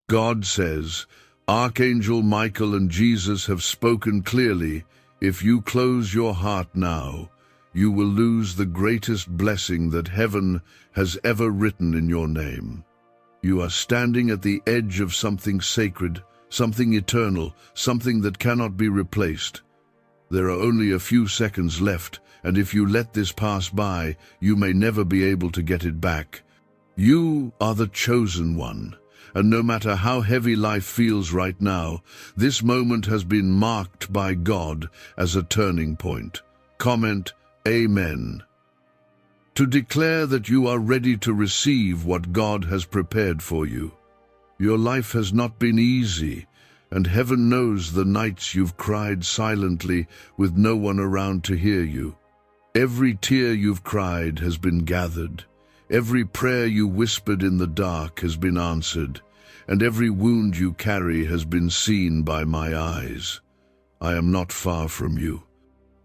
God says, Archangel Michael and Jesus have spoken clearly. If you close your heart now, you will lose the greatest blessing that heaven has ever written in your name. You are standing at the edge of something sacred, something eternal, something that cannot be replaced. There are only a few seconds left, and if you let this pass by, you may never be able to get it back. You are the chosen one, and no matter how heavy life feels right now, this moment has been marked by God as a turning point. Comment, Amen. To declare that you are ready to receive what God has prepared for you. Your life has not been easy, and heaven knows the nights you've cried silently with no one around to hear you. Every tear you've cried has been gathered. Every prayer you whispered in the dark has been answered, and every wound you carry has been seen by my eyes. I am not far from you.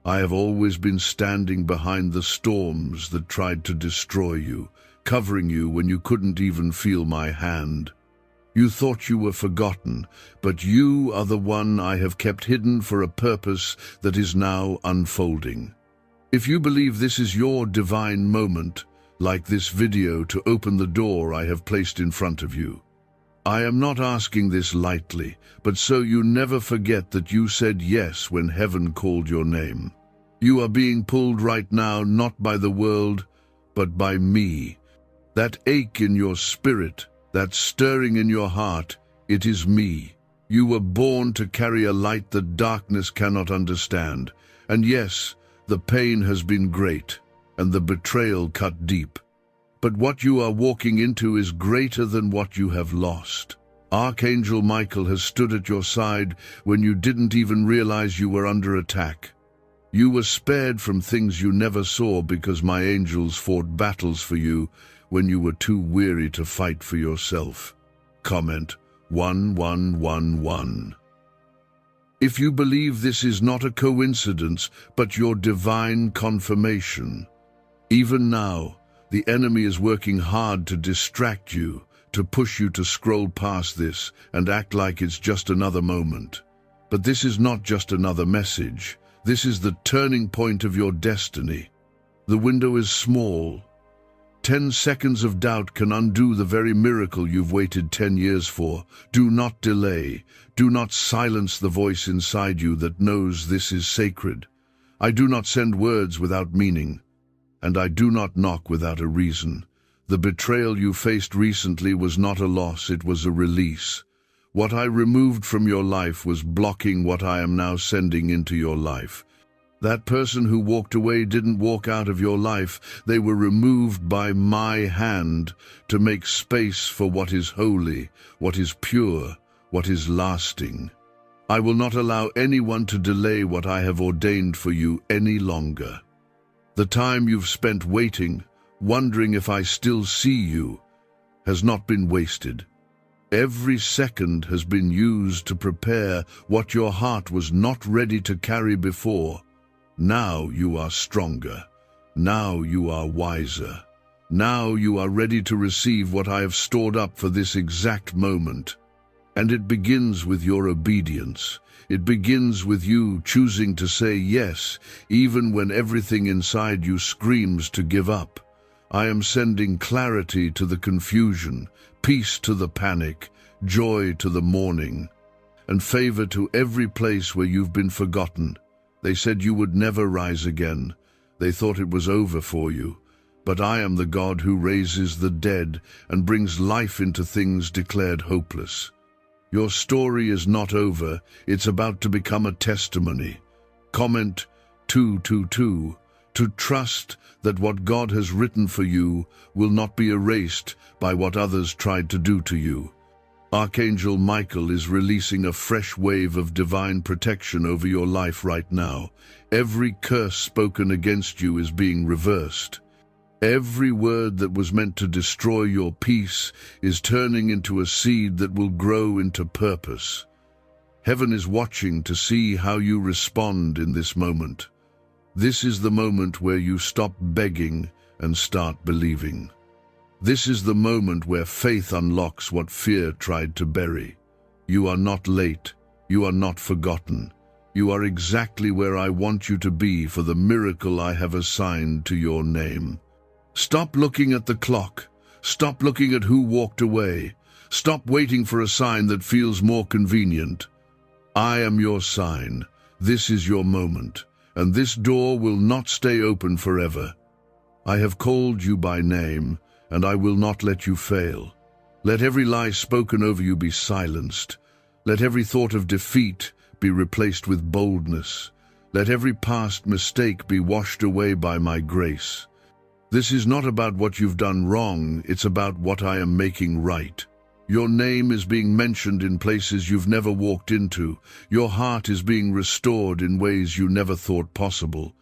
I have always been standing behind the storms that tried to destroy you, covering you when you couldn't even feel my hand. You thought you were forgotten, but you are the one I have kept hidden for a purpose that is now unfolding. If you believe this is your divine moment, like this video to open the door I have placed in front of you. I am not asking this lightly, but so you never forget that you said yes when heaven called your name. You are being pulled right now not by the world, but by me. That ache in your spirit, that stirring in your heart, it is me. You were born to carry a light that darkness cannot understand. And yes, the pain has been great, and the betrayal cut deep. But what you are walking into is greater than what you have lost. Archangel Michael has stood at your side when you didn't even realize you were under attack. You were spared from things you never saw because my angels fought battles for you when you were too weary to fight for yourself. Comment 1111. If you believe this is not a coincidence, but your divine confirmation, even now, the enemy is working hard to distract you, to push you to scroll past this and act like it's just another moment. But this is not just another message. This is the turning point of your destiny. The window is small. 10 seconds of doubt can undo the very miracle you've waited 10 years for. Do not delay. Do not silence the voice inside you that knows this is sacred. I do not send words without meaning, and I do not knock without a reason. The betrayal you faced recently was not a loss, it was a release. What I removed from your life was blocking what I am now sending into your life. That person who walked away didn't walk out of your life. They were removed by my hand to make space for what is holy, what is pure, what is lasting. I will not allow anyone to delay what I have ordained for you any longer. The time you've spent waiting, wondering if I still see you, has not been wasted. Every second has been used to prepare what your heart was not ready to carry before. Now you are stronger. Now you are wiser. Now you are ready to receive what I have stored up for this exact moment. And it begins with your obedience. It begins with you choosing to say yes, even when everything inside you screams to give up. I am sending clarity to the confusion, peace to the panic, joy to the mourning, and favor to every place where you've been forgotten. They said you would never rise again. They thought it was over for you. But I am the God who raises the dead and brings life into things declared hopeless. Your story is not over. It's about to become a testimony. Comment 222. To trust that what God has written for you will not be erased by what others tried to do to you. Archangel Michael is releasing a fresh wave of divine protection over your life right now. Every curse spoken against you is being reversed. Every word that was meant to destroy your peace is turning into a seed that will grow into purpose. Heaven is watching to see how you respond in this moment. This is the moment where you stop begging and start believing. This is the moment where faith unlocks what fear tried to bury. You are not late. You are not forgotten. You are exactly where I want you to be for the miracle I have assigned to your name. Stop looking at the clock. Stop looking at who walked away. Stop waiting for a sign that feels more convenient. I am your sign. This is your moment, and this door will not stay open forever. I have called you by name, and I will not let you fail. Let every lie spoken over you be silenced. Let every thought of defeat be replaced with boldness. Let every past mistake be washed away by my grace. This is not about what you've done wrong, it's about what I am making right. Your name is being mentioned in places you've never walked into. Your heart is being restored in ways you never thought possible.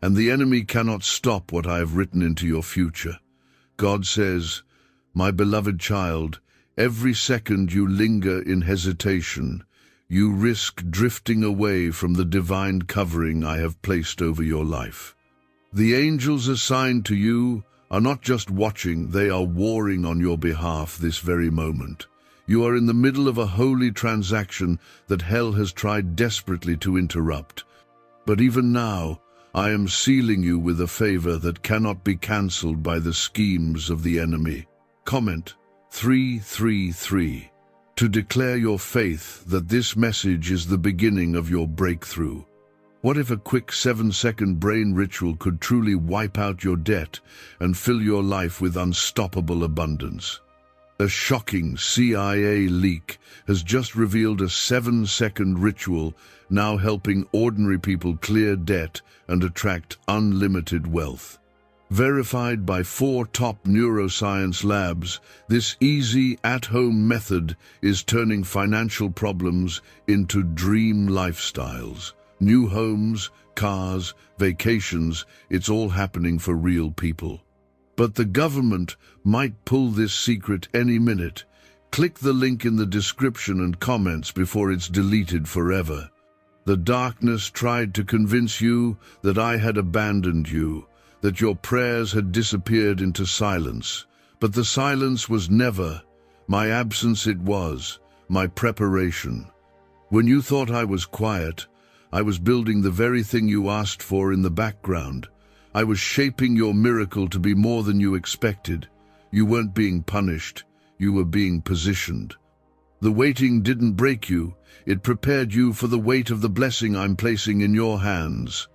And the enemy cannot stop what I have written into your future. God says, my beloved child, every second you linger in hesitation, you risk drifting away from the divine covering I have placed over your life. The angels assigned to you are not just watching, they are warring on your behalf this very moment. You are in the middle of a holy transaction that hell has tried desperately to interrupt. But even now, I am sealing you with a favor that cannot be cancelled by the schemes of the enemy. Comment 333. To declare your faith that this message is the beginning of your breakthrough. What if a quick 7-second brain ritual could truly wipe out your debt and fill your life with unstoppable abundance? A shocking CIA leak has just revealed a 7-second ritual now helping ordinary people clear debt and attract unlimited wealth. Verified by 4 top neuroscience labs, this easy, at-home method is turning financial problems into dream lifestyles. New homes, cars, vacations, it's all happening for real people. But the government might pull this secret any minute. Click the link in the description and comments before it's deleted forever. The darkness tried to convince you that I had abandoned you, that your prayers had disappeared into silence. But the silence was never my absence, it was my preparation. When you thought I was quiet, I was building the very thing you asked for in the background. I was shaping your miracle to be more than you expected. You weren't being punished, you were being positioned. The waiting didn't break you, it prepared you for the weight of the blessing I'm placing in your hands.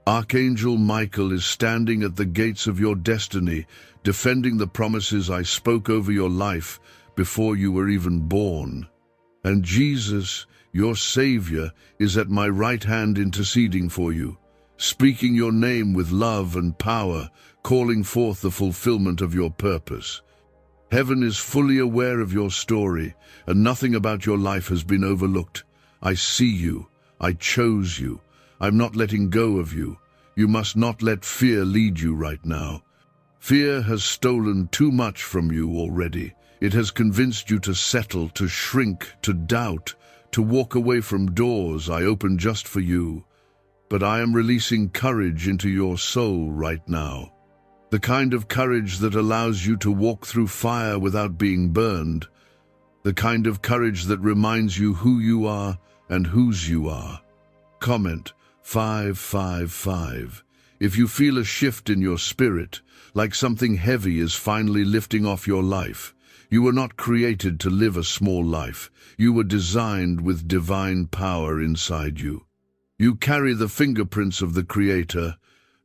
Archangel Michael is standing at the gates of your destiny, defending the promises I spoke over your life before you were even born. And Jesus, your Savior, is at my right hand interceding for you, speaking your name with love and power, calling forth the fulfillment of your purpose. Heaven is fully aware of your story, and nothing about your life has been overlooked. I see you. I chose you. I'm not letting go of you. You must not let fear lead you right now. Fear has stolen too much from you already. It has convinced you to settle, to shrink, to doubt, to walk away from doors I opened just for you. But I am releasing courage into your soul right now. The kind of courage that allows you to walk through fire without being burned. The kind of courage that reminds you who you are and whose you are. Comment 555. If you feel a shift in your spirit, like something heavy is finally lifting off your life, you were not created to live a small life. You were designed with divine power inside you. You carry the fingerprints of the Creator,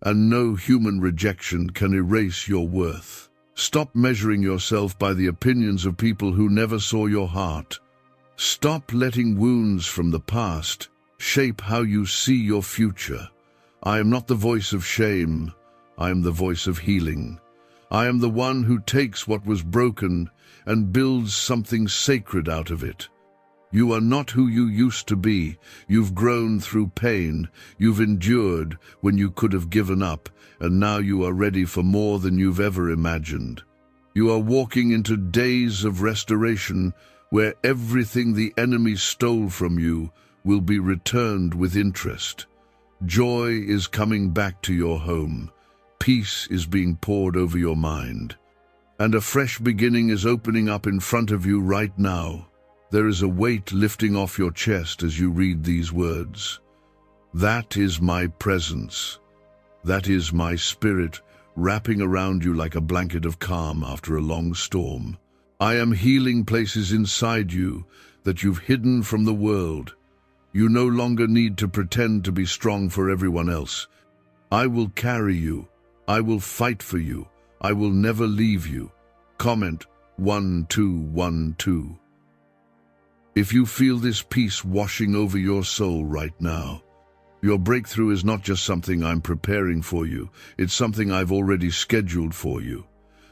and no human rejection can erase your worth. Stop measuring yourself by the opinions of people who never saw your heart. Stop letting wounds from the past shape how you see your future. I am not the voice of shame. I am the voice of healing. I am the one who takes what was broken and builds something sacred out of it. You are not who you used to be. You've grown through pain. You've endured when you could have given up, and now you are ready for more than you've ever imagined. You are walking into days of restoration where everything the enemy stole from you will be returned with interest. Joy is coming back to your home. Peace is being poured over your mind. And a fresh beginning is opening up in front of you right now. There is a weight lifting off your chest as you read these words. That is my presence. That is my spirit wrapping around you like a blanket of calm after a long storm. I am healing places inside you that you've hidden from the world. You no longer need to pretend to be strong for everyone else. I will carry you. I will fight for you. I will never leave you. Comment 1212. If you feel this peace washing over your soul right now, your breakthrough is not just something I'm preparing for you, it's something I've already scheduled for you.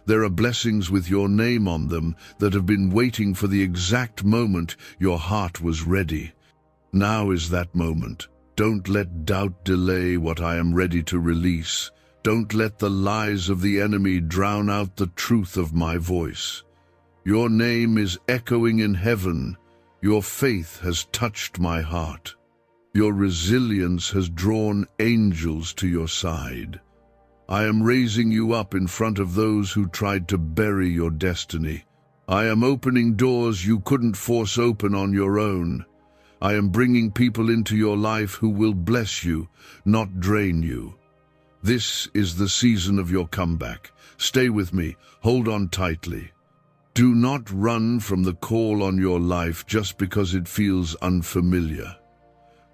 There are blessings with your name on them that have been waiting for the exact moment your heart was ready. Now is that moment. Don't let doubt delay what I am ready to release. Don't let the lies of the enemy drown out the truth of my voice. Your name is echoing in heaven. Your faith has touched my heart. Your resilience has drawn angels to your side. I am raising you up in front of those who tried to bury your destiny. I am opening doors you couldn't force open on your own. I am bringing people into your life who will bless you, not drain you. This is the season of your comeback. Stay with me. Hold on tightly. Do not run from the call on your life just because it feels unfamiliar.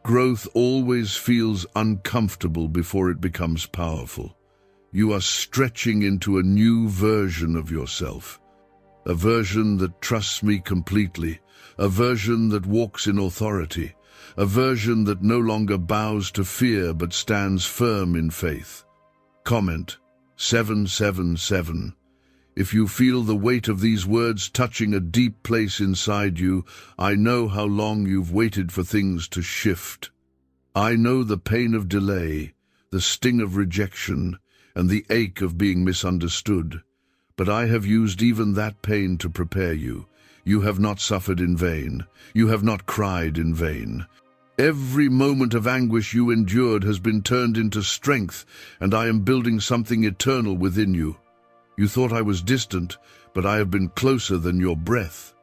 Growth always feels uncomfortable before it becomes powerful. You are stretching into a new version of yourself. A version that trusts me completely. A version that walks in authority. A version that no longer bows to fear but stands firm in faith. Comment 777. If you feel the weight of these words touching a deep place inside you, I know how long you've waited for things to shift. I know the pain of delay, the sting of rejection, and the ache of being misunderstood. But I have used even that pain to prepare you. You have not suffered in vain. You have not cried in vain. Every moment of anguish you endured has been turned into strength, and I am building something eternal within you. You thought I was distant, but I have been closer than your breath.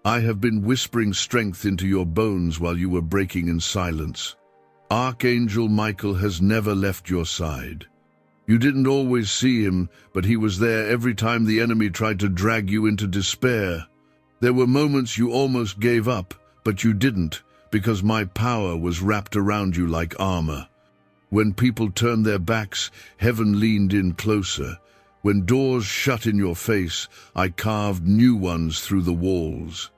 I have been whispering strength into your bones while you were breaking in silence. Archangel Michael has never left your side. You didn't always see him, but he was there every time the enemy tried to drag you into despair. There were moments you almost gave up, but you didn't, because my power was wrapped around you like armor. When people turned their backs, heaven leaned in closer. When doors shut in your face, I carved new ones through the walls.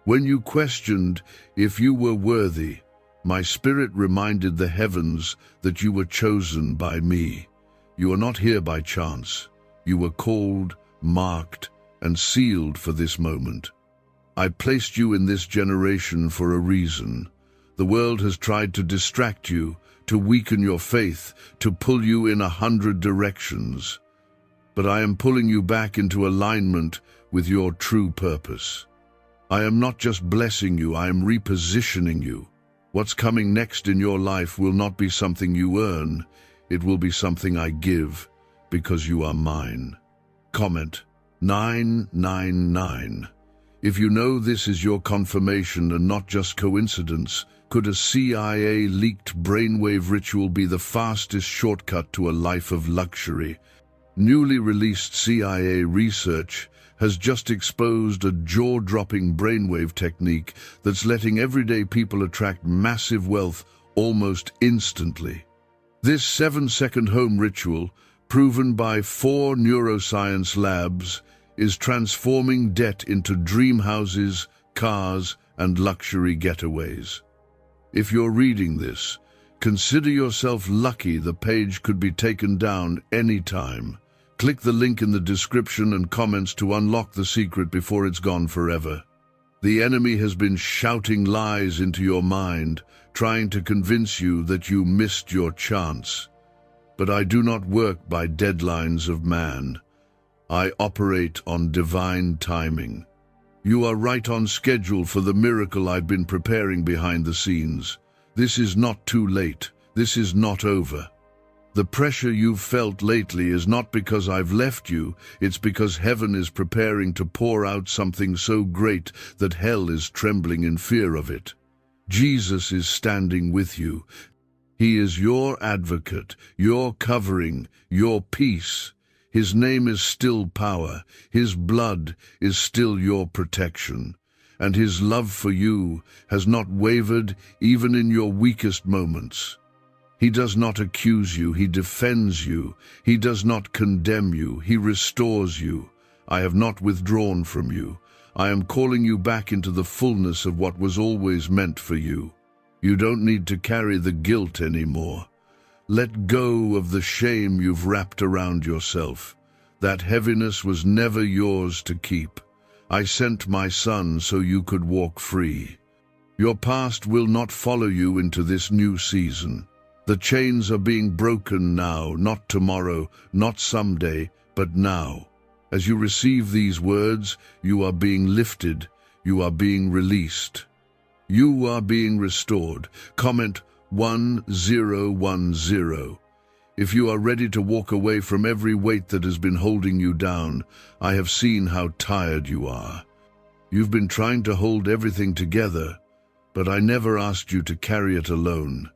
When you questioned if you were worthy, my spirit reminded the heavens that you were chosen by me. You are not here by chance. You were called, marked, and sealed for this moment. I placed you in this generation for a reason. The world has tried to distract you, to weaken your faith, to pull you in 100 directions. But I am pulling you back into alignment with your true purpose. I am not just blessing you, I am repositioning you. What's coming next in your life will not be something you earn, it will be something I give, because you are mine. Comment 999. If you know this is your confirmation and not just coincidence, could a CIA-leaked brainwave ritual be the fastest shortcut to a life of luxury? Newly released CIA research has just exposed a jaw-dropping brainwave technique that's letting everyday people attract massive wealth almost instantly. This 7-second home ritual, proven by 4 neuroscience labs, is transforming debt into dream houses, cars, and luxury getaways. If you're reading this, consider yourself lucky. The page could be taken down anytime. Click the link in the description and comments to unlock the secret before it's gone forever. The enemy has been shouting lies into your mind, trying to convince you that you missed your chance. But I do not work by deadlines of man. I operate on divine timing. You are right on schedule for the miracle I've been preparing behind the scenes. This is not too late. This is not over. The pressure you've felt lately is not because I've left you, it's because heaven is preparing to pour out something so great that hell is trembling in fear of it. Jesus is standing with you. He is your advocate, your covering, your peace. His name is still power. His blood is still your protection. And his love for you has not wavered even in your weakest moments. He does not accuse you, he defends you. He does not condemn you, he restores you. I have not withdrawn from you. I am calling you back into the fullness of what was always meant for you. You don't need to carry the guilt anymore. Let go of the shame you've wrapped around yourself. That heaviness was never yours to keep. I sent my Son so you could walk free. Your past will not follow you into this new season. The chains are being broken now, not tomorrow, not someday, but now. As you receive these words, you are being lifted, you are being released. You are being restored. Comment 1010. If you are ready to walk away from every weight that has been holding you down, I have seen how tired you are. You've been trying to hold everything together, but I never asked you to carry it alone.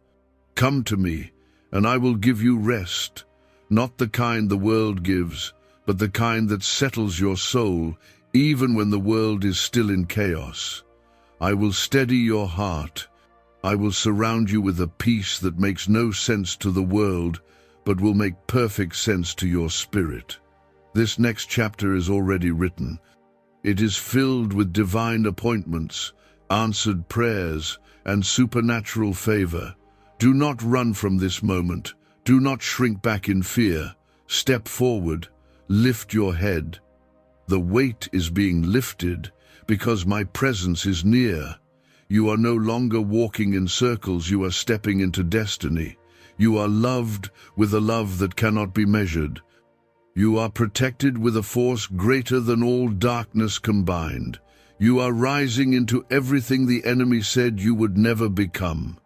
Come to me, and I will give you rest, not the kind the world gives, but the kind that settles your soul, even when the world is still in chaos. I will steady your heart. I will surround you with a peace that makes no sense to the world, but will make perfect sense to your spirit. This next chapter is already written. It is filled with divine appointments, answered prayers, and supernatural favor. Do not run from this moment. Do not shrink back in fear. Step forward. Lift your head. The weight is being lifted because my presence is near. You are no longer walking in circles. You are stepping into destiny. You are loved with a love that cannot be measured. You are protected with a force greater than all darkness combined. You are rising into everything the enemy said you would never become.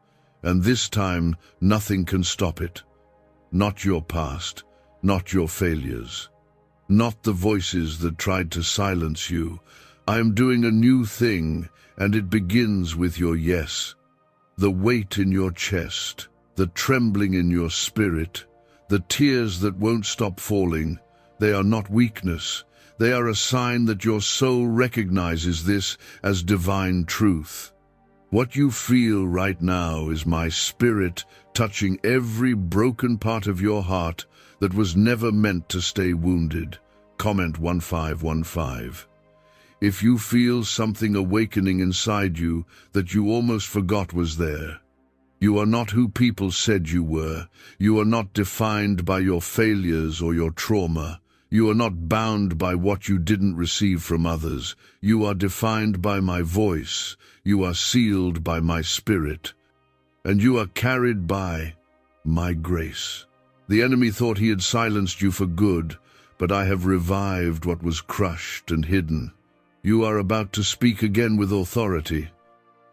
And this time, nothing can stop it. Not your past, not your failures, not the voices that tried to silence you. I am doing a new thing, and it begins with your yes. The weight in your chest, the trembling in your spirit, the tears that won't stop falling, they are not weakness. They are a sign that your soul recognizes this as divine truth. What you feel right now is my spirit touching every broken part of your heart that was never meant to stay wounded. Comment 1515. If you feel something awakening inside you that you almost forgot was there, you are not who people said you were. You are not defined by your failures or your trauma. You are not bound by what you didn't receive from others. You are defined by my voice. You are sealed by my spirit. And you are carried by my grace. The enemy thought he had silenced you for good, but I have revived what was crushed and hidden. You are about to speak again with authority.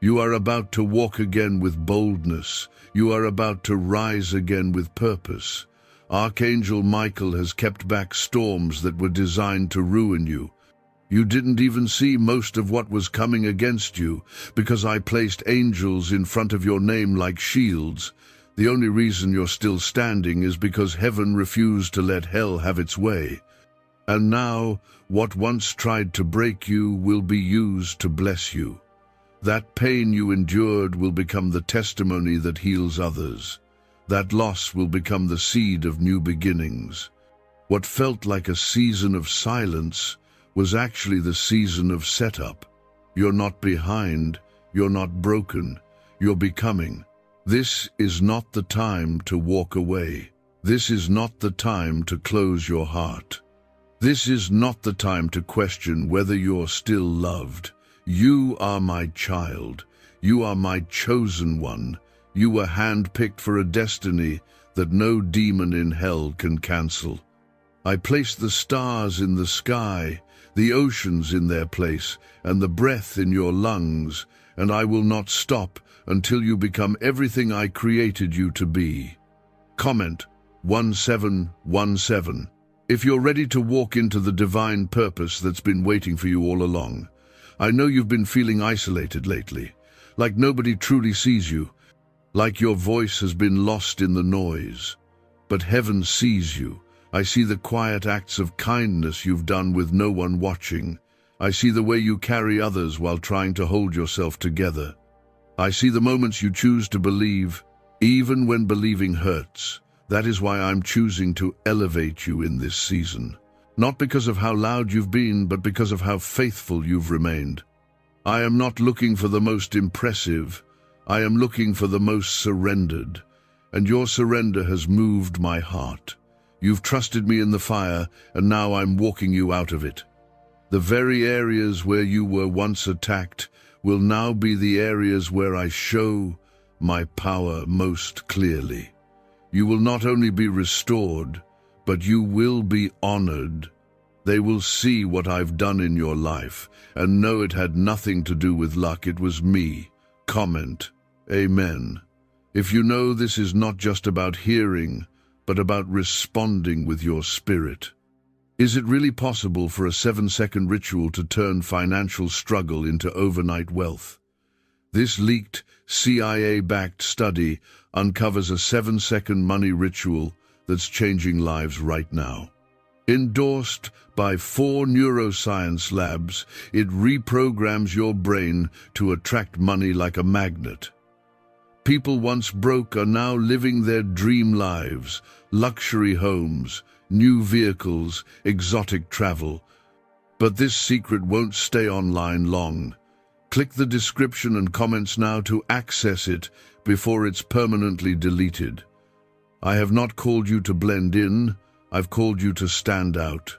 You are about to walk again with boldness. You are about to rise again with purpose. Archangel Michael has kept back storms that were designed to ruin you. You didn't even see most of what was coming against you because I placed angels in front of your name like shields. The only reason you're still standing is because heaven refused to let hell have its way. And now, what once tried to break you will be used to bless you. That pain you endured will become the testimony that heals others. That loss will become the seed of new beginnings. What felt like a season of silence was actually the season of setup. You're not behind, you're not broken, you're becoming. This is not the time to walk away. This is not the time to close your heart. This is not the time to question whether you're still loved. You are my child. You are my chosen one. You were handpicked for a destiny that no demon in hell can cancel. I placed the stars in the sky, the oceans in their place, and the breath in your lungs, and I will not stop until you become everything I created you to be. Comment 1717. If you're ready to walk into the divine purpose that's been waiting for you all along. I know you've been feeling isolated lately, like nobody truly sees you, like your voice has been lost in the noise. But heaven sees you. I see the quiet acts of kindness you've done with no one watching. I see the way you carry others while trying to hold yourself together. I see the moments you choose to believe, even when believing hurts. That is why I'm choosing to elevate you in this season. Not because of how loud you've been, but because of how faithful you've remained. I am not looking for the most impressive. I am looking for the most surrendered. And your surrender has moved my heart. You've trusted me in the fire, and now I'm walking you out of it. The very areas where you were once attacked will now be the areas where I show my power most clearly. You will not only be restored, but you will be honored. They will see what I've done in your life and know it had nothing to do with luck. It was me. Comment, Amen. If you know this is not just about hearing, but about responding with your spirit. Is it really possible for a 7-second ritual to turn financial struggle into overnight wealth? This leaked, CIA-backed study uncovers a 7-second money ritual that's changing lives right now. Endorsed by 4 neuroscience labs, it reprograms your brain to attract money like a magnet. People once broke are now living their dream lives, luxury homes, new vehicles, exotic travel. But this secret won't stay online long. Click the description and comments now to access it before it's permanently deleted. I have not called you to blend in, I've called you to stand out.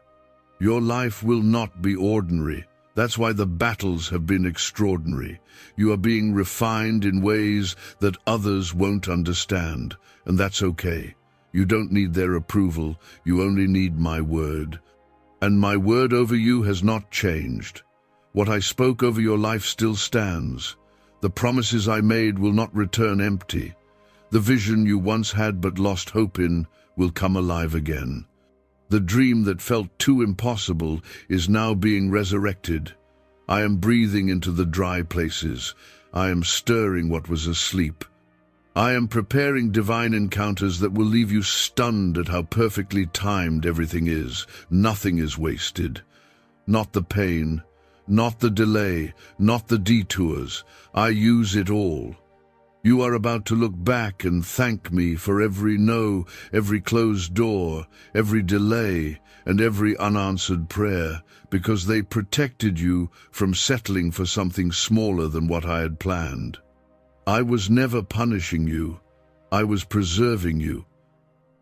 Your life will not be ordinary. That's why the battles have been extraordinary. You are being refined in ways that others won't understand, and that's okay. You don't need their approval, you only need my word. And my word over you has not changed. What I spoke over your life still stands. The promises I made will not return empty. The vision you once had but lost hope in will come alive again. The dream that felt too impossible is now being resurrected. I am breathing into the dry places. I am stirring what was asleep. I am preparing divine encounters that will leave you stunned at how perfectly timed everything is. Nothing is wasted. Not the pain, not the delay, not the detours. I use it all. You are about to look back and thank me for every no, every closed door, every delay, and every unanswered prayer, because they protected you from settling for something smaller than what I had planned. I was never punishing you. I was preserving you.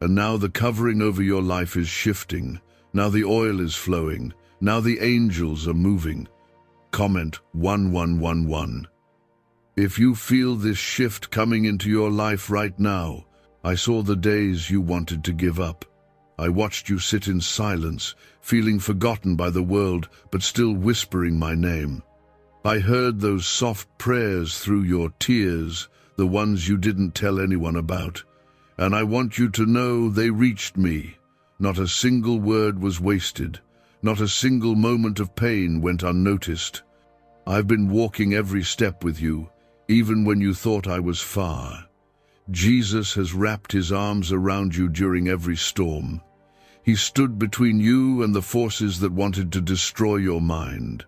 And now the covering over your life is shifting. Now the oil is flowing. Now the angels are moving. Comment 1111. If you feel this shift coming into your life right now, I saw the days you wanted to give up. I watched you sit in silence, feeling forgotten by the world, but still whispering my name. I heard those soft prayers through your tears, the ones you didn't tell anyone about. And I want you to know they reached me. Not a single word was wasted. Not a single moment of pain went unnoticed. I've been walking every step with you, even when you thought I was far. Jesus has wrapped his arms around you during every storm. He stood between you and the forces that wanted to destroy your mind.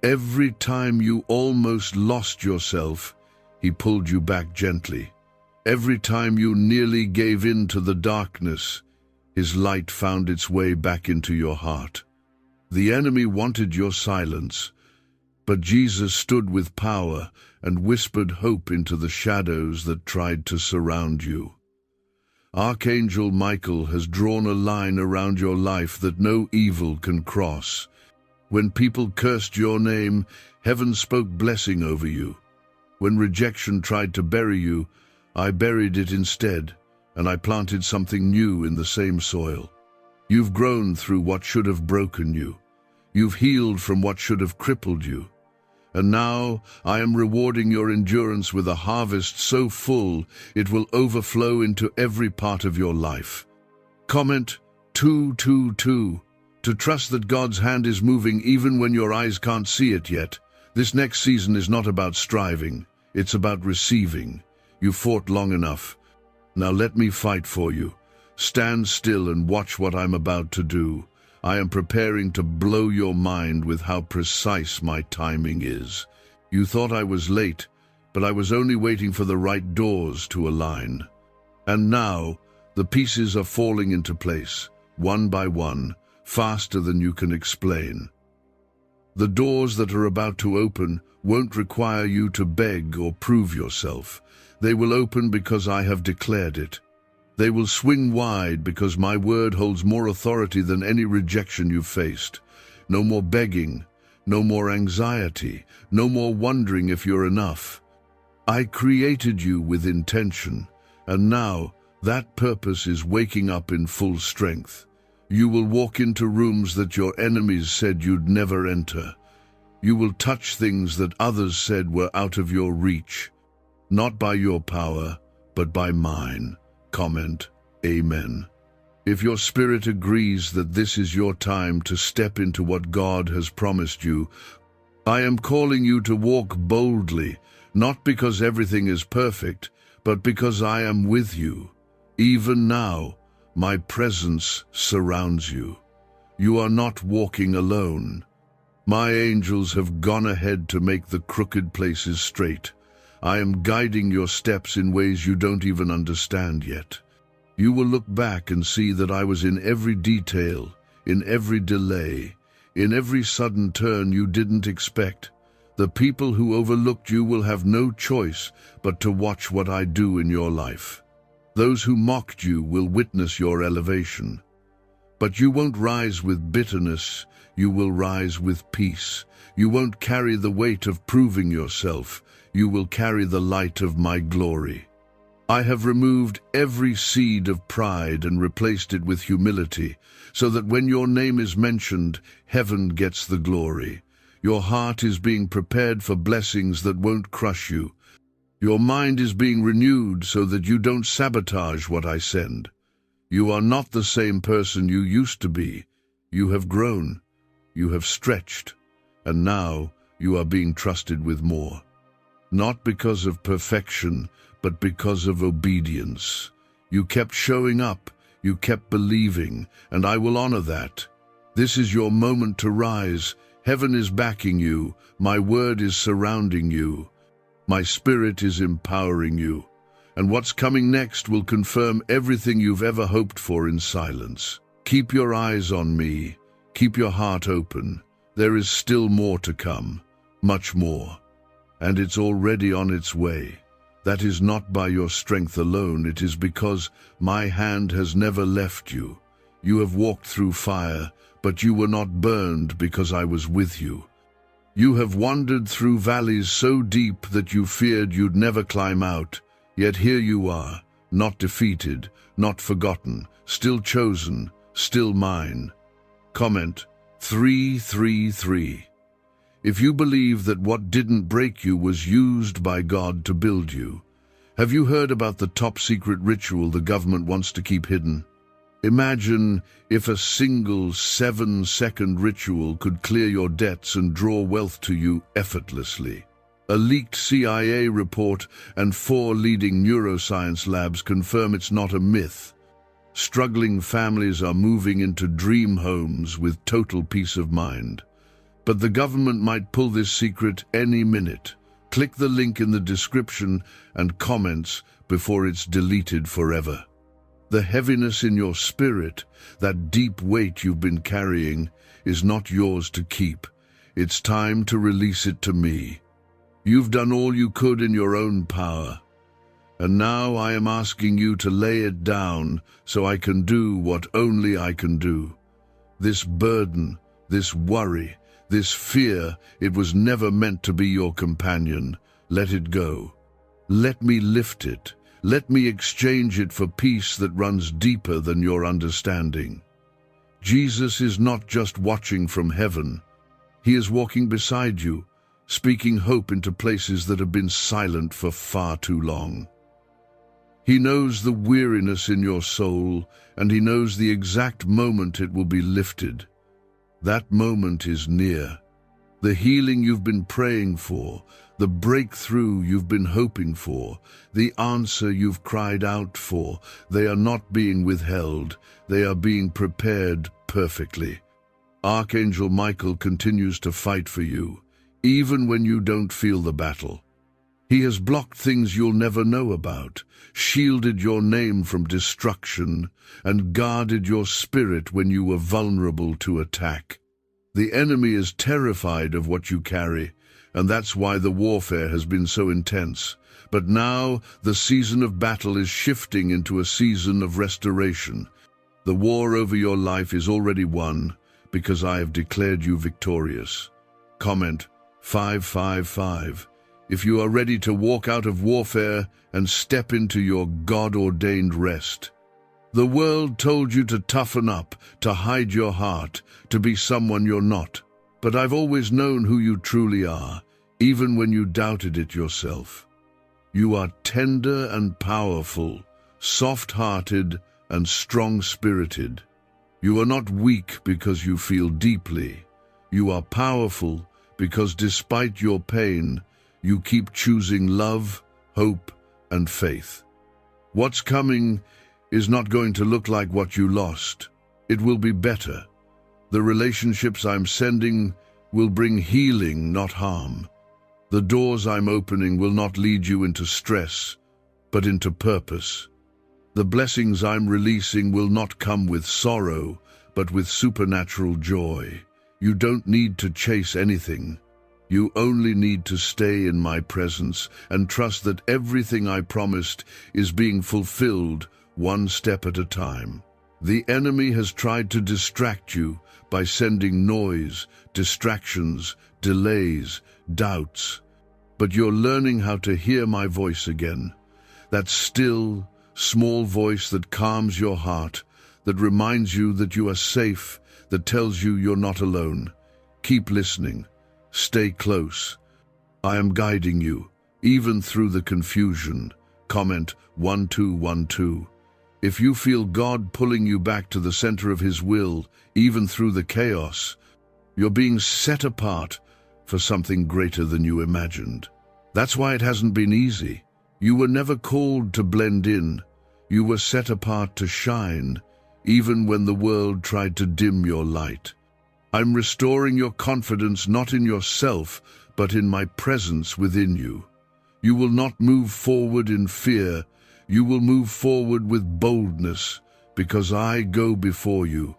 Every time you almost lost yourself, he pulled you back gently. Every time you nearly gave in to the darkness, his light found its way back into your heart. The enemy wanted your silence, but Jesus stood with power and whispered hope into the shadows that tried to surround you. Archangel Michael has drawn a line around your life that no evil can cross. When people cursed your name, heaven spoke blessing over you. When rejection tried to bury you, I buried it instead, and I planted something new in the same soil. You've grown through what should have broken you. You've healed from what should have crippled you. And now I am rewarding your endurance with a harvest so full it will overflow into every part of your life. Comment 222. To trust that God's hand is moving even when your eyes can't see it yet. This next season is not about striving, it's about receiving. You fought long enough. Now let me fight for you. Stand still and watch what I'm about to do. I am preparing to blow your mind with how precise my timing is. You thought I was late, but I was only waiting for the right doors to align. And now, the pieces are falling into place, one by one, faster than you can explain. The doors that are about to open won't require you to beg or prove yourself. They will open because I have declared it. They will swing wide because my word holds more authority than any rejection you've faced. No more begging, no more anxiety, no more wondering if you're enough. I created you with intention, and now that purpose is waking up in full strength. You will walk into rooms that your enemies said you'd never enter. You will touch things that others said were out of your reach. Not by your power, but by mine. Comment, Amen. If your spirit agrees that this is your time to step into what God has promised you, I am calling you to walk boldly, not because everything is perfect, but because I am with you. Even now, my presence surrounds you. You are not walking alone. My angels have gone ahead to make the crooked places straight. I am guiding your steps in ways you don't even understand yet. You will look back and see that I was in every detail, in every delay, in every sudden turn you didn't expect. The people who overlooked you will have no choice but to watch what I do in your life. Those who mocked you will witness your elevation. But you won't rise with bitterness, you will rise with peace. You won't carry the weight of proving yourself, you will carry the light of my glory. I have removed every seed of pride and replaced it with humility, so that when your name is mentioned, heaven gets the glory. Your heart is being prepared for blessings that won't crush you. Your mind is being renewed so that you don't sabotage what I send. You are not the same person you used to be. You have grown, you have stretched, and now you are being trusted with more. Not because of perfection, but because of obedience. You kept showing up, you kept believing, and I will honor that. This is your moment to rise. Heaven is backing you, my word is surrounding you. My spirit is empowering you, and what's coming next will confirm everything you've ever hoped for in silence. Keep your eyes on me, keep your heart open. There is still more to come, much more, and it's already on its way. That is not by your strength alone, it is because my hand has never left you. You have walked through fire, but you were not burned because I was with you. You have wandered through valleys so deep that you feared you'd never climb out, yet here you are, not defeated, not forgotten, still chosen, still mine. Comment 333. If you believe that what didn't break you was used by God to build you, have you heard about the top-secret ritual the government wants to keep hidden? Imagine if a single 7-second ritual could clear your debts and draw wealth to you effortlessly. A leaked CIA report and 4 leading neuroscience labs confirm it's not a myth. Struggling families are moving into dream homes with total peace of mind. But the government might pull this secret any minute. Click the link in the description and comments before it's deleted forever. The heaviness in your spirit, that deep weight you've been carrying, is not yours to keep. It's time to release it to me. You've done all you could in your own power, and now I am asking you to lay it down so I can do what only I can do. This burden, this worry, this fear, it was never meant to be your companion. Let it go. Let me lift it. Let me exchange it for peace that runs deeper than your understanding. Jesus is not just watching from heaven. He is walking beside you, speaking hope into places that have been silent for far too long. He knows the weariness in your soul, and he knows the exact moment it will be lifted. That moment is near. The healing you've been praying for, the breakthrough you've been hoping for, the answer you've cried out for, they are not being withheld, they are being prepared perfectly. Archangel Michael continues to fight for you, even when you don't feel the battle. He has blocked things you'll never know about, shielded your name from destruction, and guarded your spirit when you were vulnerable to attack. The enemy is terrified of what you carry, and that's why the warfare has been so intense. But now the season of battle is shifting into a season of restoration. The war over your life is already won, because I have declared you victorious. Comment 555. If you are ready to walk out of warfare and step into your God-ordained rest. The world told you to toughen up, to hide your heart, to be someone you're not. But I've always known who you truly are, even when you doubted it yourself. You are tender and powerful, soft-hearted and strong-spirited. You are not weak because you feel deeply. You are powerful because despite your pain, you keep choosing love, hope, and faith. What's coming is not going to look like what you lost. It will be better. The relationships I'm sending will bring healing, not harm. The doors I'm opening will not lead you into stress, but into purpose. The blessings I'm releasing will not come with sorrow, but with supernatural joy. You don't need to chase anything. You only need to stay in my presence and trust that everything I promised is being fulfilled one step at a time. The enemy has tried to distract you by sending noise, distractions, delays, doubts. But you're learning how to hear my voice again. That still, small voice that calms your heart, that reminds you that you are safe, that tells you you're not alone. Keep listening. Stay close. I am guiding you, even through the confusion. Comment 1212. If you feel God pulling you back to the center of His will, even through the chaos, you're being set apart for something greater than you imagined. That's why it hasn't been easy. You were never called to blend in. You were set apart to shine, even when the world tried to dim your light. I'm restoring your confidence not in yourself, but in my presence within you. You will not move forward in fear. You will move forward with boldness, because I go before you.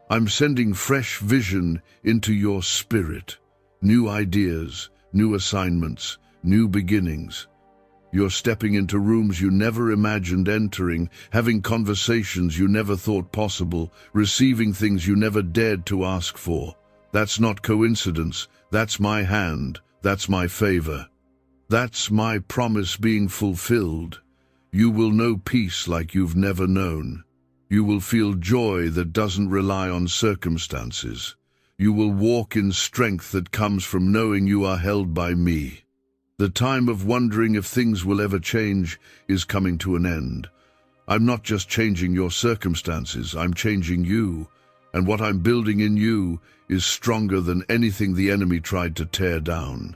I'm sending fresh vision into your spirit, new ideas, new assignments, new beginnings. You're stepping into rooms you never imagined entering, having conversations you never thought possible, receiving things you never dared to ask for. That's not coincidence. That's my hand. That's my favor. That's my promise being fulfilled. You will know peace like you've never known. You will feel joy that doesn't rely on circumstances. You will walk in strength that comes from knowing you are held by me. The time of wondering if things will ever change is coming to an end. I'm not just changing your circumstances, I'm changing you. And what I'm building in you is stronger than anything the enemy tried to tear down.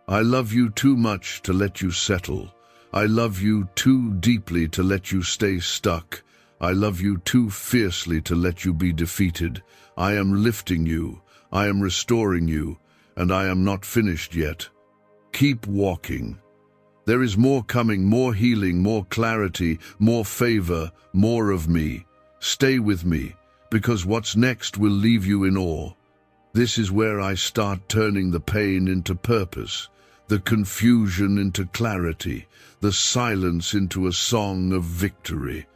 I love you too much to let you settle. I love you too deeply to let you stay stuck. I love you too fiercely to let you be defeated. I am lifting you. I am restoring you. And I am not finished yet. Keep walking. There is more coming, more healing, more clarity, more favor, more of me. Stay with me, because what's next will leave you in awe. This is where I start turning the pain into purpose, the confusion into clarity, the silence into a song of victory.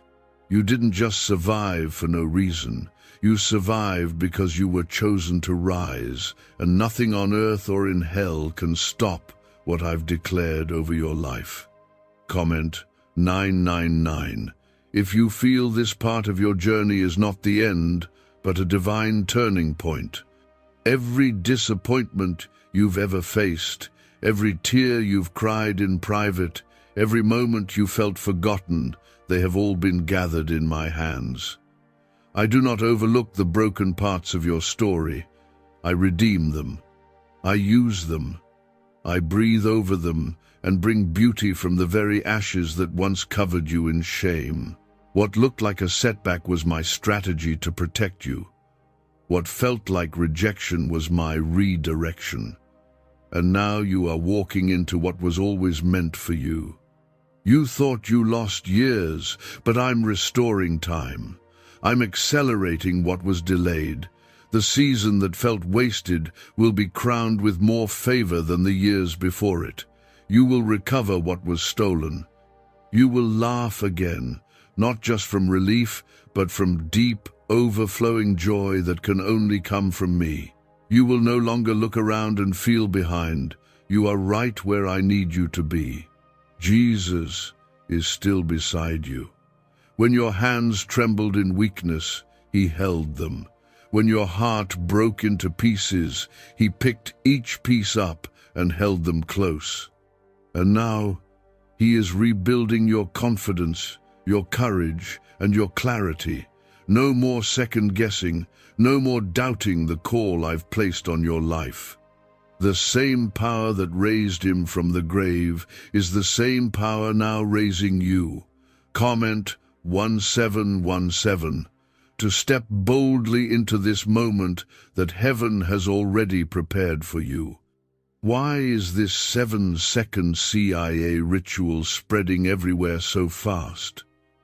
You didn't just survive for no reason. You survived because you were chosen to rise, and nothing on earth or in hell can stop what I've declared over your life. Comment 999. If you feel this part of your journey is not the end, but a divine turning point. Every disappointment you've ever faced, every tear you've cried in private, Every moment you felt forgotten, they have all been gathered in my hands. I do not overlook the broken parts of your story. I redeem them. I use them. I breathe over them and bring beauty from the very ashes that once covered you in shame. What looked like a setback was my strategy to protect you. What felt like rejection was my redirection. And now you are walking into what was always meant for you. You thought you lost years, but I'm restoring time. I'm accelerating what was delayed. The season that felt wasted will be crowned with more favor than the years before it. You will recover what was stolen. You will laugh again, not just from relief, but from deep, overflowing joy that can only come from me. You will no longer look around and feel behind. You are right where I need you to be. Jesus is still beside you. When your hands trembled in weakness, he held them. When your heart broke into pieces, he picked each piece up and held them close. And now, he is rebuilding your confidence, your courage, and your clarity. No more second-guessing, no more doubting the call I've placed on your life. The same power that raised him from the grave is the same power now raising you. Comment 1717 to step boldly into this moment that heaven has already prepared for you. Why is this 7-second CIA ritual spreading everywhere so fast?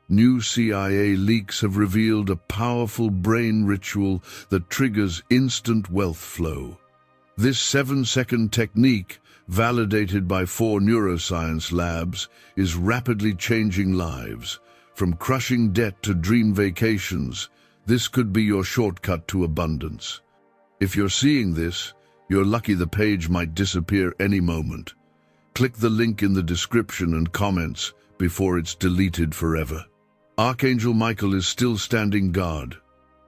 New CIA leaks have revealed a powerful brain ritual that triggers instant wealth flow. This 7-second technique, validated by 4 neuroscience labs, is rapidly changing lives. From crushing debt to dream vacations, this could be your shortcut to abundance. If you're seeing this, you're lucky the page might disappear any moment. Click the link in the description and comments before it's deleted forever. Archangel Michael is still standing guard.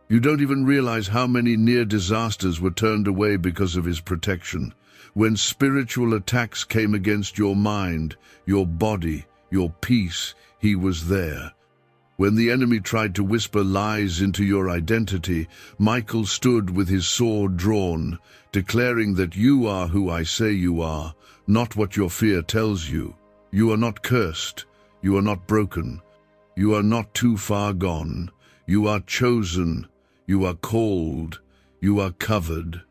You don't even realize how many near disasters were turned away because of his protection. When spiritual attacks came against your mind, your body, your peace, he was there. When the enemy tried to whisper lies into your identity, Michael stood with his sword drawn, declaring that you are who I say you are, not what your fear tells you. You are not cursed. You are not broken. You are not too far gone. You are chosen. You are called. You are covered.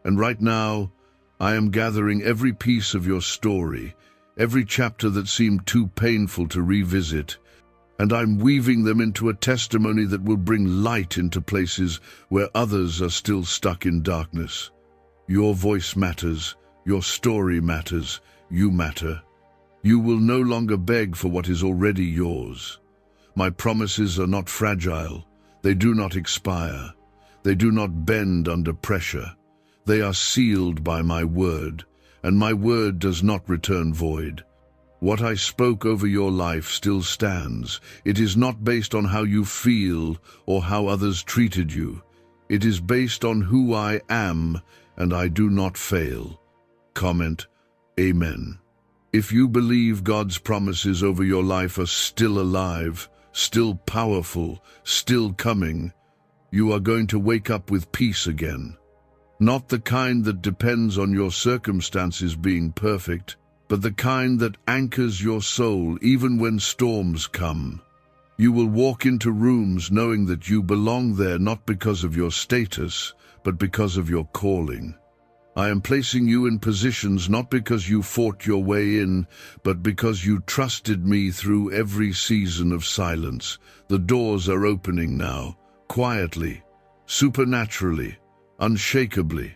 And right now, I am gathering every piece of your story, every chapter that seemed too painful to revisit, and I'm weaving them into a testimony that will bring light into places where others are still stuck in darkness. Your voice matters. Your story matters. You matter. You will no longer beg for what is already yours. My promises are not fragile. They do not expire. They do not bend under pressure. They are sealed by my word, and my word does not return void. What I spoke over your life still stands. It is not based on how you feel or how others treated you. It is based on who I am, and I do not fail. Comment, Amen. If you believe God's promises over your life are still alive, still powerful, still coming, you are going to wake up with peace again. Not the kind that depends on your circumstances being perfect, but the kind that anchors your soul even when storms come. You will walk into rooms knowing that you belong there not because of your status, but because of your calling. I am placing you in positions not because you fought your way in, but because you trusted me through every season of silence. The doors are opening now, quietly, supernaturally, unshakably.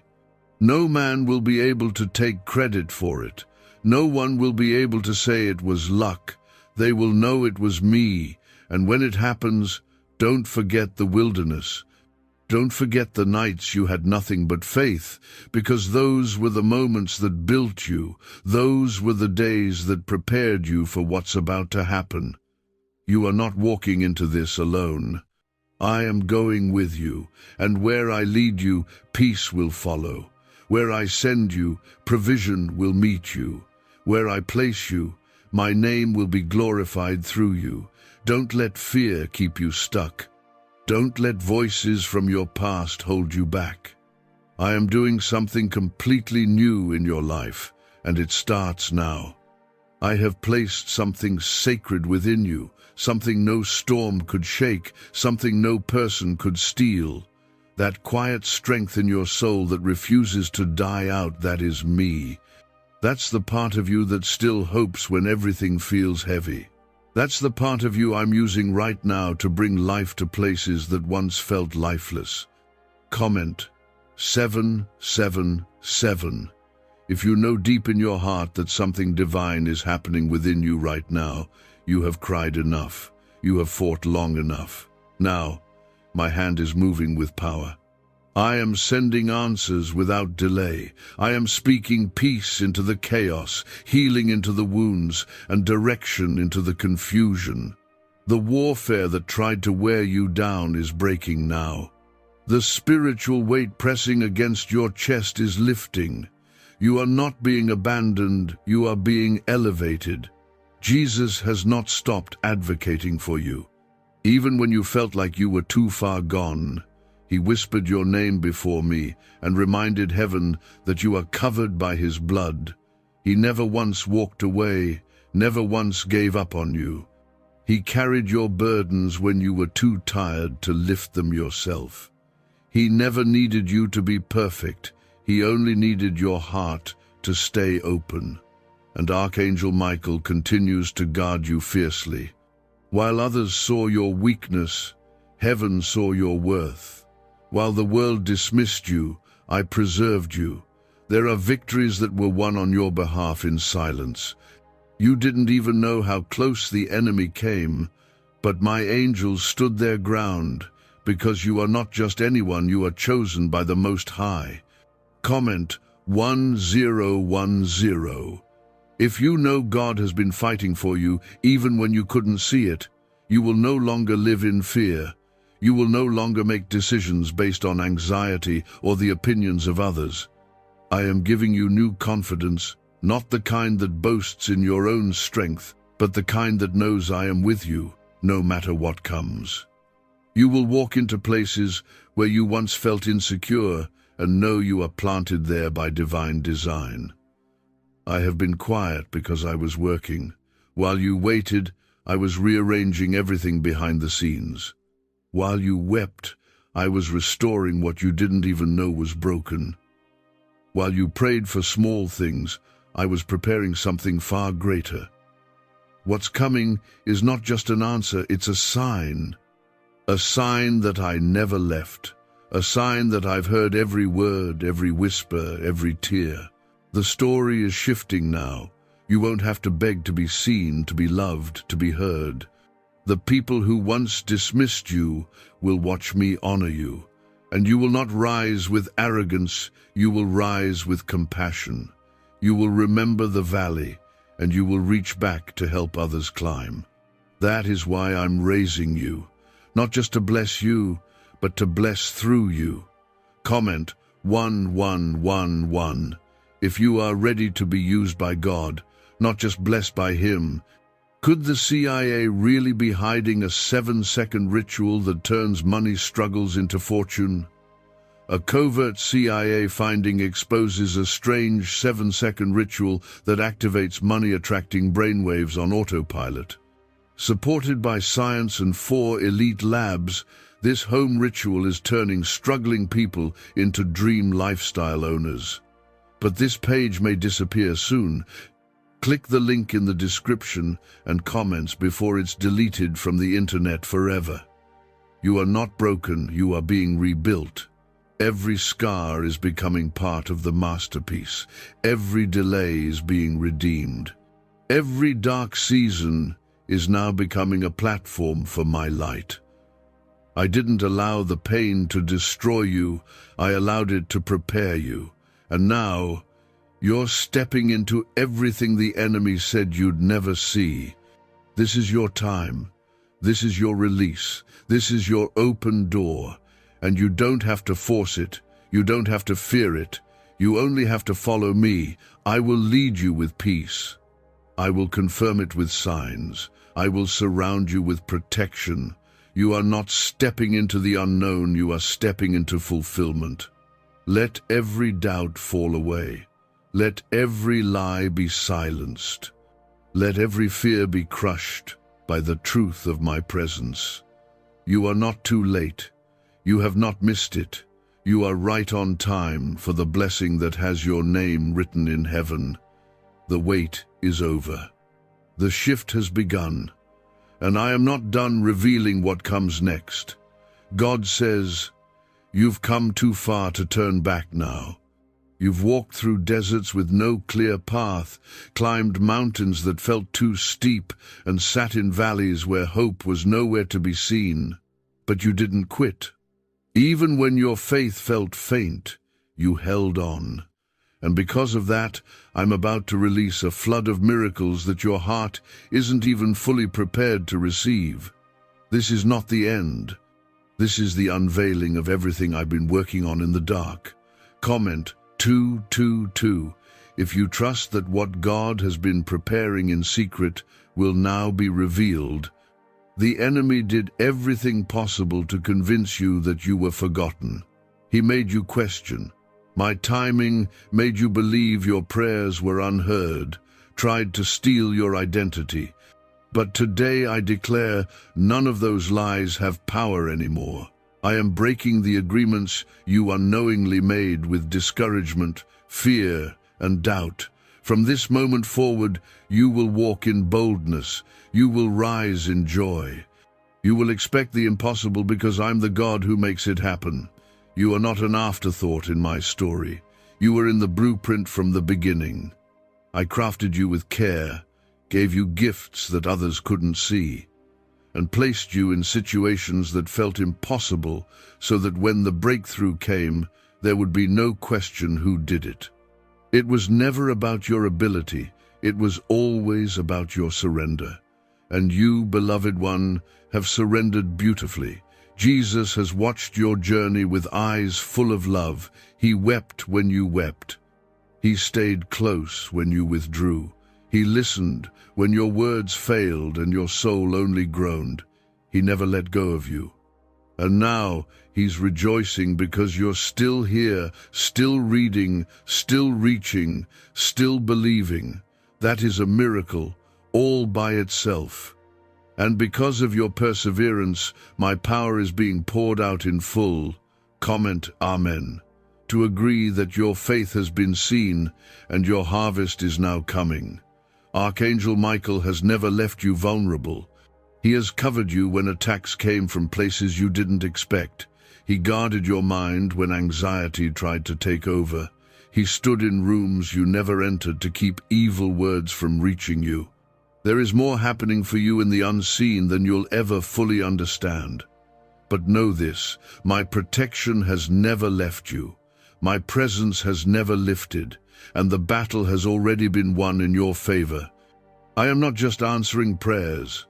No man will be able to take credit for it. No one will be able to say it was luck. They will know it was me. And when it happens, don't forget the wilderness. Don't forget the nights you had nothing but faith, because those were the moments that built you. Those were the days that prepared you for what's about to happen. You are not walking into this alone. I am going with you, and where I lead you, peace will follow. Where I send you, provision will meet you. Where I place you, My name will be glorified through you. Don't let fear keep you stuck. Don't let voices from your past hold you back. I am doing something completely new in your life, and it starts now. I have placed something sacred within you, something no storm could shake, something no person could steal. That quiet strength in your soul that refuses to die out, that is me. That's the part of you that still hopes when everything feels heavy. That's the part of you I'm using right now to bring life to places that once felt lifeless. Comment 777. If you know deep in your heart that something divine is happening within you right now, you have cried enough. You have fought long enough. Now, my hand is moving with power. I am sending answers without delay. I am speaking peace into the chaos, healing into the wounds, and direction into the confusion. The warfare that tried to wear you down is breaking now. The spiritual weight pressing against your chest is lifting. You are not being abandoned, you are being elevated. Jesus has not stopped advocating for you. Even when you felt like you were too far gone, He whispered your name before me and reminded heaven that you are covered by His blood. He never once walked away, never once gave up on you. He carried your burdens when you were too tired to lift them yourself. He never needed you to be perfect. He only needed your heart to stay open. And Archangel Michael continues to guard you fiercely. While others saw your weakness, heaven saw your worth. While the world dismissed you, I preserved you. There are victories that were won on your behalf in silence. You didn't even know how close the enemy came, but my angels stood their ground, because you are not just anyone, you are chosen by the Most High. Comment 1010. If you know God has been fighting for you, even when you couldn't see it, you will no longer live in fear. You will no longer make decisions based on anxiety or the opinions of others. I am giving you new confidence, not the kind that boasts in your own strength, but the kind that knows I am with you, no matter what comes. You will walk into places where you once felt insecure and know you are planted there by divine design. I have been quiet because I was working. While you waited, I was rearranging everything behind the scenes. While you wept, I was restoring what you didn't even know was broken. While you prayed for small things, I was preparing something far greater. What's coming is not just an answer, it's a sign. A sign that I never left. A sign that I've heard every word, every whisper, every tear. The story is shifting now. You won't have to beg to be seen, to be loved, to be heard. The people who once dismissed you will watch me honor you. And you will not rise with arrogance, you will rise with compassion. You will remember the valley, and you will reach back to help others climb. That is why I'm raising you, not just to bless you, but to bless through you. Comment 1111. If you are ready to be used by God, not just blessed by Him. Could the CIA really be hiding a 7-second ritual that turns money struggles into fortune? A covert CIA finding exposes a strange 7-second ritual that activates money-attracting brainwaves on autopilot. Supported by science and 4 elite labs, this home ritual is turning struggling people into dream lifestyle owners. But this page may disappear soon. Click the link in the description and comments before it's deleted from the internet forever. You are not broken, you are being rebuilt. Every scar is becoming part of the masterpiece. Every delay is being redeemed. Every dark season is now becoming a platform for my light. I didn't allow the pain to destroy you, I allowed it to prepare you. And now, you're stepping into everything the enemy said you'd never see. This is your time. This is your release. This is your open door. And you don't have to force it. You don't have to fear it. You only have to follow me. I will lead you with peace. I will confirm it with signs. I will surround you with protection. You are not stepping into the unknown, you are stepping into fulfillment. Let every doubt fall away. Let every lie be silenced. Let every fear be crushed by the truth of my presence. You are not too late. You have not missed it. You are right on time for the blessing that has your name written in heaven. The wait is over. The shift has begun, and I am not done revealing what comes next. God says, you've come too far to turn back now. You've walked through deserts with no clear path, climbed mountains that felt too steep, and sat in valleys where hope was nowhere to be seen. But you didn't quit. Even when your faith felt faint, you held on. And because of that, I'm about to release a flood of miracles that your heart isn't even fully prepared to receive. This is not the end. This is the unveiling of everything I've been working on in the dark. Comment 222 if you trust that what God has been preparing in secret will now be revealed. The enemy did everything possible to convince you that you were forgotten. He made you question. My timing made you believe your prayers were unheard, tried to steal your identity. But today I declare none of those lies have power anymore. I am breaking the agreements you unknowingly made with discouragement, fear, and doubt. From this moment forward, you will walk in boldness. You will rise in joy. You will expect the impossible because I'm the God who makes it happen. You are not an afterthought in my story. You were in the blueprint from the beginning. I crafted you with care, gave you gifts that others couldn't see, and placed you in situations that felt impossible so that when the breakthrough came, there would be no question who did it. It was never about your ability, it was always about your surrender. And you, beloved one, have surrendered beautifully. Jesus has watched your journey with eyes full of love. He wept when you wept. He stayed close when you withdrew. He listened when your words failed and your soul only groaned. He never let go of you. And now he's rejoicing because you're still here, still reading, still reaching, still believing. That is a miracle all by itself. And because of your perseverance, my power is being poured out in full. Comment Amen to agree that your faith has been seen and your harvest is now coming. Archangel Michael has never left you vulnerable. He has covered you when attacks came from places you didn't expect. He guarded your mind when anxiety tried to take over. He stood in rooms you never entered to keep evil words from reaching you. There is more happening for you in the unseen than you'll ever fully understand. But know this, my protection has never left you. My presence has never lifted, and the battle has already been won in your favor. I am not just answering prayers.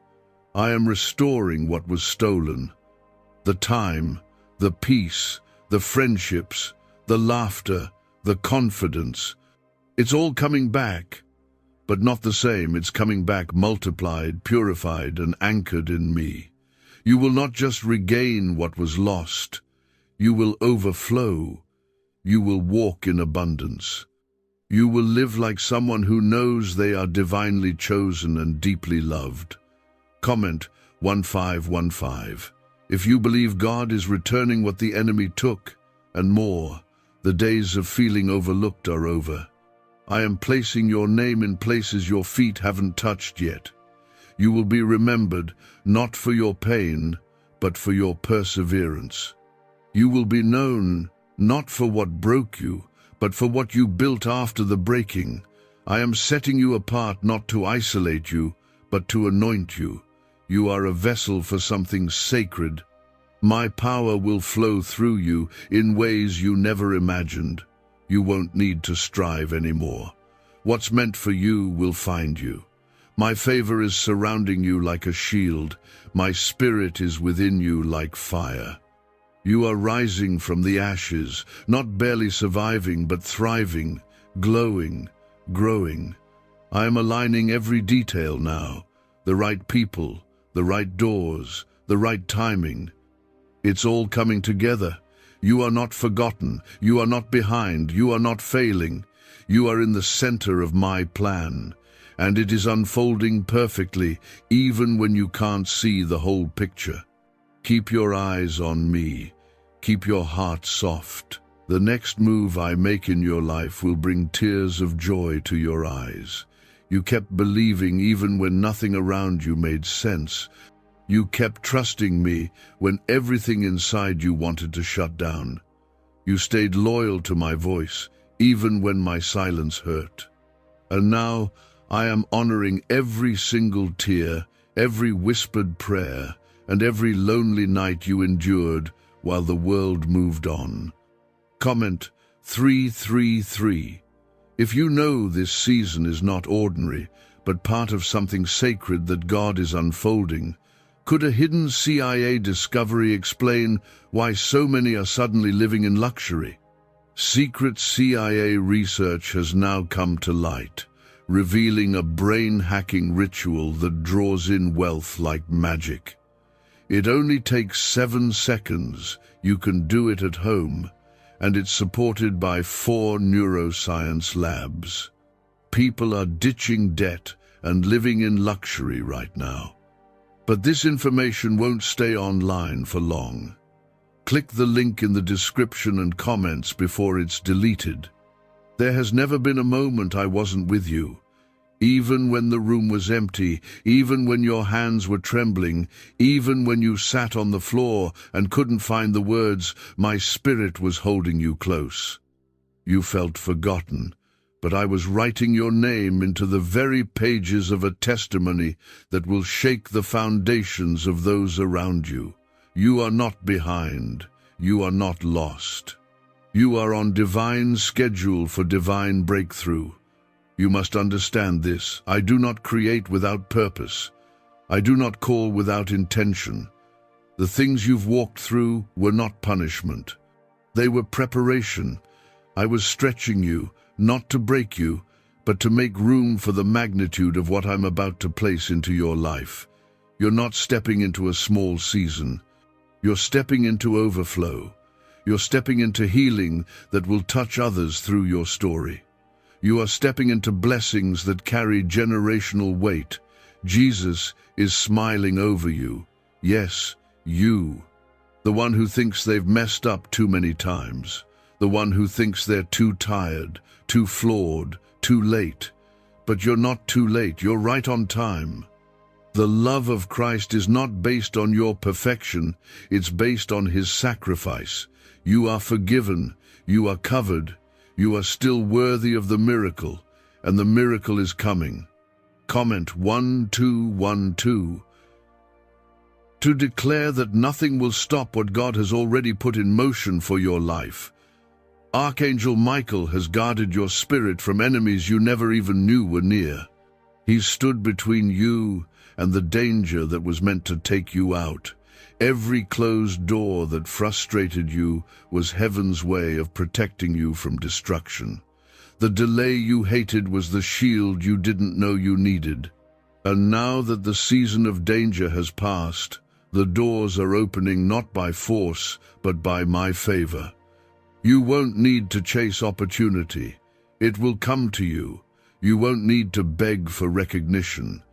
I am restoring what was stolen. The time, the peace, the friendships, the laughter, the confidence. It's all coming back. But not the same. It's coming back multiplied, purified, and anchored in me. You will not just regain what was lost. You will overflow. You will walk in abundance. You will live like someone who knows they are divinely chosen and deeply loved. Comment 1515. If you believe God is returning what the enemy took, and more, the days of feeling overlooked are over. I am placing your name in places your feet haven't touched yet. You will be remembered not for your pain, but for your perseverance. You will be known not for what broke you, but for what you built after the breaking. I am setting you apart not to isolate you, but to anoint you. You are a vessel for something sacred. My power will flow through you in ways you never imagined. You won't need to strive anymore. What's meant for you will find you. My favor is surrounding you like a shield. My spirit is within you like fire. You are rising from the ashes, not barely surviving, but thriving, glowing, growing. I am aligning every detail now. The right people, the right doors, the right timing. It's all coming together. You are not forgotten. You are not behind. You are not failing. You are in the center of my plan. And it is unfolding perfectly, even when you can't see the whole picture. Keep your eyes on me. Keep your heart soft. The next move I make in your life will bring tears of joy to your eyes. You kept believing even when nothing around you made sense. You kept trusting me when everything inside you wanted to shut down. You stayed loyal to my voice, even when my silence hurt. And now I am honoring every single tear, every whispered prayer, and every lonely night you endured while the world moved on. Comment 333. If you know this season is not ordinary, but part of something sacred that God is unfolding, could a hidden CIA discovery explain why so many are suddenly living in luxury? Secret CIA research has now come to light, revealing a brain-hacking ritual that draws in wealth like magic. It only takes 7 seconds. You can do it at home, and it's supported by 4 neuroscience labs. People are ditching debt and living in luxury right now. But this information won't stay online for long. Click the link in the description and comments before it's deleted. There has never been a moment I wasn't with you. Even when the room was empty, even when your hands were trembling, even when you sat on the floor and couldn't find the words, my spirit was holding you close. You felt forgotten, but I was writing your name into the very pages of a testimony that will shake the foundations of those around you. You are not behind. You are not lost. You are on divine schedule for divine breakthrough. You must understand this. I do not create without purpose. I do not call without intention. The things you've walked through were not punishment. They were preparation. I was stretching you, not to break you, but to make room for the magnitude of what I'm about to place into your life. You're not stepping into a small season. You're stepping into overflow. You're stepping into healing that will touch others through your story. You are stepping into blessings that carry generational weight. Jesus is smiling over you. Yes, you. The one who thinks they've messed up too many times. The one who thinks they're too tired, too flawed, too late. But you're not too late. You're right on time. The love of Christ is not based on your perfection. It's based on his sacrifice. You are forgiven. You are covered. You are still worthy of the miracle, and the miracle is coming. Comment 1212. To declare that nothing will stop what God has already put in motion for your life. Archangel Michael has guarded your spirit from enemies you never even knew were near. He stood between you and the danger that was meant to take you out. Every closed door that frustrated you was heaven's way of protecting you from destruction. The delay you hated was the shield you didn't know you needed. And now that the season of danger has passed, the doors are opening not by force, but by my favor. You won't need to chase opportunity. It will come to you. You won't need to beg for recognition.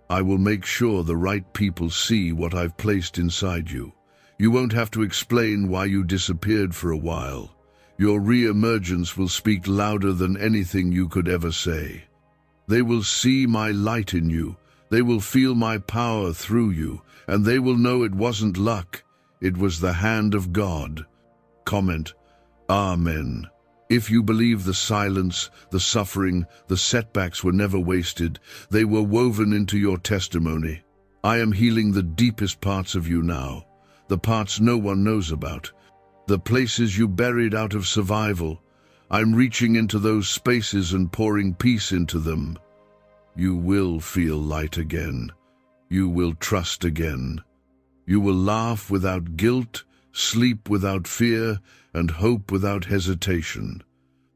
I will make sure the right people see what I've placed inside you. You won't have to explain why you disappeared for a while. Your re-emergence will speak louder than anything you could ever say. They will see my light in you. They will feel my power through you, and they will know it wasn't luck. It was the hand of God. Comment, Amen. If you believe the silence, the suffering, the setbacks were never wasted, they were woven into your testimony. I am healing the deepest parts of you now, the parts no one knows about, the places you buried out of survival. I'm reaching into those spaces and pouring peace into them. You will feel light again. You will trust again. You will laugh without guilt, sleep without fear, and hope without hesitation.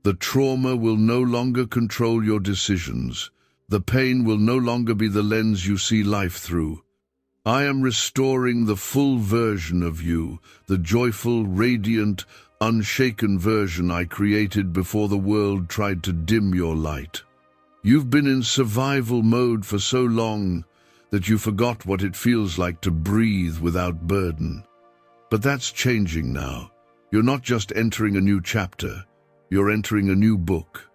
The trauma will no longer control your decisions. The pain will no longer be the lens you see life through. I am restoring the full version of you, the joyful, radiant, unshaken version I created before the world tried to dim your light. You've been in survival mode for so long that you forgot what it feels like to breathe without burden. But that's changing now. You're not just entering a new chapter, you're entering a new book.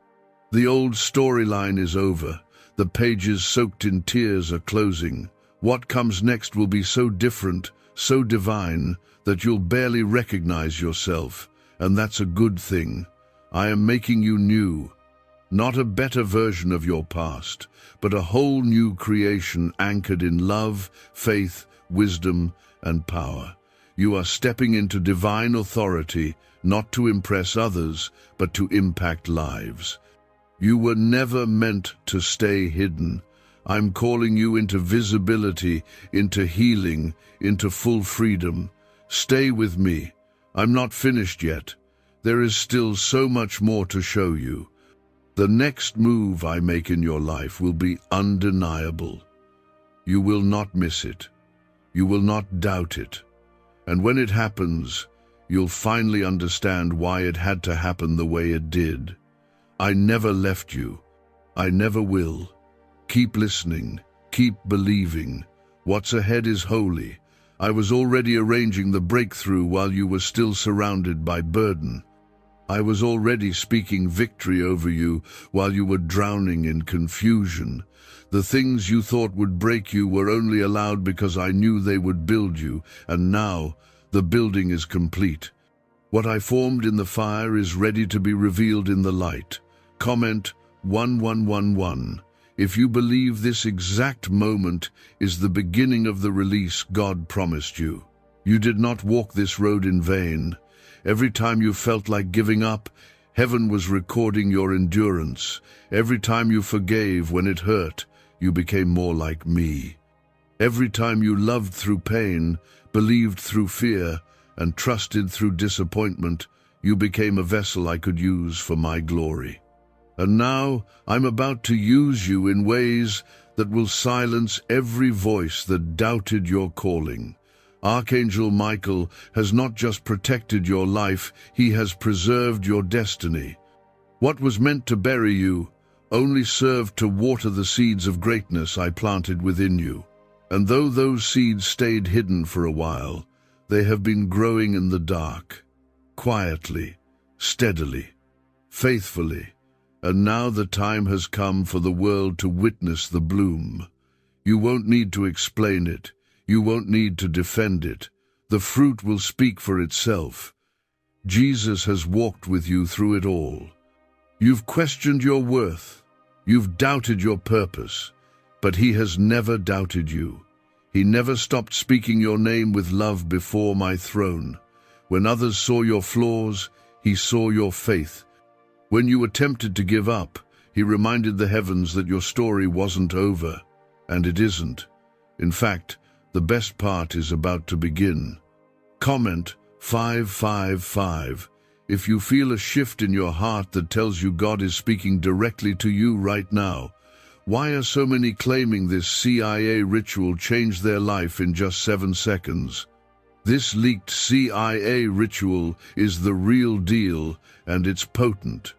The old storyline is over. The pages soaked in tears are closing. What comes next will be so different, so divine, that you'll barely recognize yourself, and that's a good thing. I am making you new. Not a better version of your past, but a whole new creation anchored in love, faith, wisdom, and power. You are stepping into divine authority, not to impress others, but to impact lives. You were never meant to stay hidden. I'm calling you into visibility, into healing, into full freedom. Stay with me. I'm not finished yet. There is still so much more to show you. The next move I make in your life will be undeniable. You will not miss it. You will not doubt it. And when it happens, you'll finally understand why it had to happen the way it did. I never left you. I never will. Keep listening. Keep believing. What's ahead is holy. I was already arranging the breakthrough while you were still surrounded by burden. I was already speaking victory over you while you were drowning in confusion. The things you thought would break you were only allowed because I knew they would build you, and now the building is complete. What I formed in the fire is ready to be revealed in the light. Comment 1111. If you believe this exact moment is the beginning of the release God promised you. You did not walk this road in vain. Every time you felt like giving up, heaven was recording your endurance. Every time you forgave when it hurt, you became more like me. Every time you loved through pain, believed through fear, and trusted through disappointment, you became a vessel I could use for my glory. And now I'm about to use you in ways that will silence every voice that doubted your calling. Archangel Michael has not just protected your life, he has preserved your destiny. What was meant to bury you only served to water the seeds of greatness I planted within you. And though those seeds stayed hidden for a while, they have been growing in the dark, quietly, steadily, faithfully. And now the time has come for the world to witness the bloom. You won't need to explain it. You won't need to defend it. The fruit will speak for itself. Jesus has walked with you through it all. You've questioned your worth. You've doubted your purpose. But he has never doubted you. He never stopped speaking your name with love before my throne. When others saw your flaws, he saw your faith. When you were tempted to give up, he reminded the heavens that your story wasn't over, and it isn't. In fact, the best part is about to begin. Comment 555 if you feel a shift in your heart that tells you God is speaking directly to you right now. Why are so many claiming this CIA ritual changed their life in just 7 seconds? This leaked CIA ritual is the real deal, and it's potent.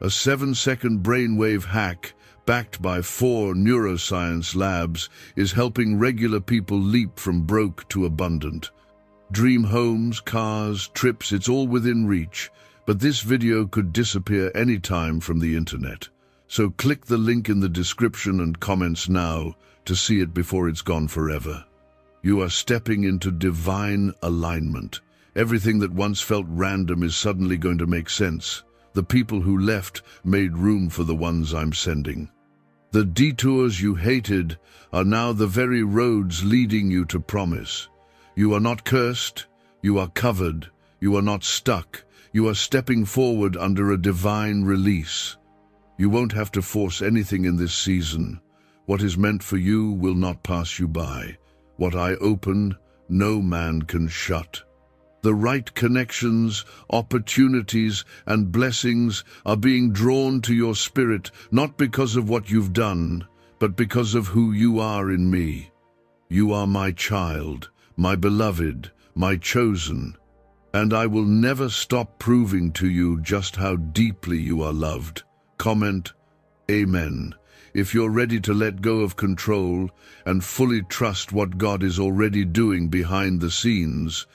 A 7-second brainwave hack, backed by 4 neuroscience labs, is helping regular people leap from broke to abundant. Dream homes, cars, trips, it's all within reach, but this video could disappear anytime from the internet. So click the link in the description and comments now to see it before it's gone forever. You are stepping into divine alignment. Everything that once felt random is suddenly going to make sense. The people who left made room for the ones I'm sending. The detours you hated are now the very roads leading you to promise. You are not cursed, you are covered, you are not stuck, you are stepping forward under a divine release. You won't have to force anything in this season. What is meant for you will not pass you by. What I open, no man can shut. The right connections, opportunities, and blessings are being drawn to your spirit, not because of what you've done, but because of who you are in me. You are my child, my beloved, my chosen, and I will never stop proving to you just how deeply you are loved. Comment, Amen, if you're ready to let go of control and fully trust what God is already doing behind the scenes.